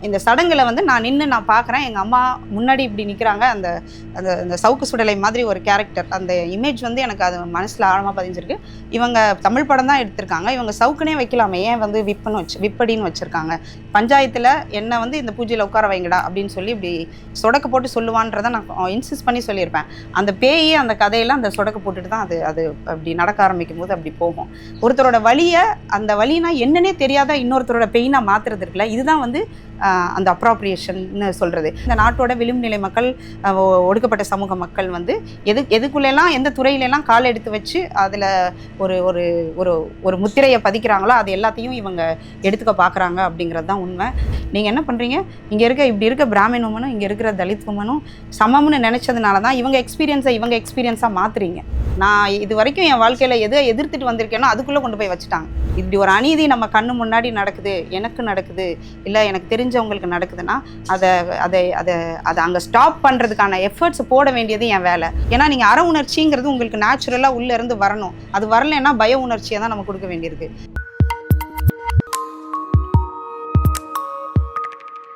இந்த சடங்குல வந்து நான் நின்று நான் பார்க்குறேன், எங்கள் அம்மா முன்னாடி இப்படி நிற்கிறாங்க. அந்த அந்த அந்த சவுக்கு சுடலை மாதிரி ஒரு கேரக்டர், அந்த இமேஜ் வந்து எனக்கு அது மனசில் ஆழமாக பதிஞ்சிருக்கு. இவங்க தமிழ் படம் தான் எடுத்திருக்காங்க, இவங்க சவுக்குனே வைக்கலாமே, ஏன் வந்து விப்படின்னு வச்சுருக்காங்க. பஞ்சாயத்தில் என்ன வந்து இந்த பூஜையில் உட்கார வைங்கடா அப்படின்னு சொல்லி இப்படி சொடக்கு போட்டு சொல்லுவான்றதை நான் இன்சிஸ்ட் பண்ணி சொல்லியிருப்பேன். அந்த பேயே அந்த கதையெல்லாம் அந்த சொடக்கு போட்டுட்டு தான் அது அப்படி நடக்க ஆரம்பிக்கும் போது அப்படி போகும். ஒருத்தரோட வலியை, அந்த வலினா என்னன்னே தெரியாத இன்னொருத்தரோட பெயினாக மாற்றுறது இருக்குல்ல, இதுதான் வந்து அந்த அப்ராப்ரியேஷன்னு சொல்கிறது. இந்த நாட்டோட விளிம்பு நிலை மக்கள், ஒடுக்கப்பட்ட சமூக மக்கள் வந்து எதுக்குள்ளெல்லாம் எந்த துறையிலெல்லாம் கால் எடுத்து வச்சு அதில் ஒரு ஒரு ஒரு ஒரு முத்திரையை பதிக்கிறாங்களோ அது எல்லாத்தையும் இவங்க எடுத்துக்க பார்க்குறாங்க அப்படிங்கிறது தான் உண்மை. நீங்கள் என்ன பண்ணுறீங்க, இங்கே இப்படி இருக்க பிராமின் உமனும் இங்கே இருக்கிற தலித் உமனும் சமம்னு நினச்சதுனால தான் இவங்க எக்ஸ்பீரியன்ஸாக மாற்றுறீங்க. நான் இது வரைக்கும் என் வாழ்க்கையில் எதை எதிர்த்துட்டு வந்திருக்கேனோ அதுக்குள்ளே கொண்டு போய் வச்சுட்டாங்க. இப்படி ஒரு அநீதி நம்ம கண்ணு முன்னாடி நடக்குது, எனக்கு நடக்குது, இல்லை எனக்கு தெரிஞ்சவங்களுக்கு நடக்குதுன்னா அதை அதை அதை அதை அங்கே ஸ்டாப் பண்ணுறதுக்கான எஃபர்ட்ஸ் போட வேண்டியது என் வேலை. ஏன்னா நீங்கள் அற உணர்ச்சிங்கிறது உங்களுக்கு நேச்சுரலாக உள்ளேருந்து வரணும். அது வரலைன்னா பய உணர்ச்சியை தான் நம்ம கொடுக்க வேண்டியிருக்கு.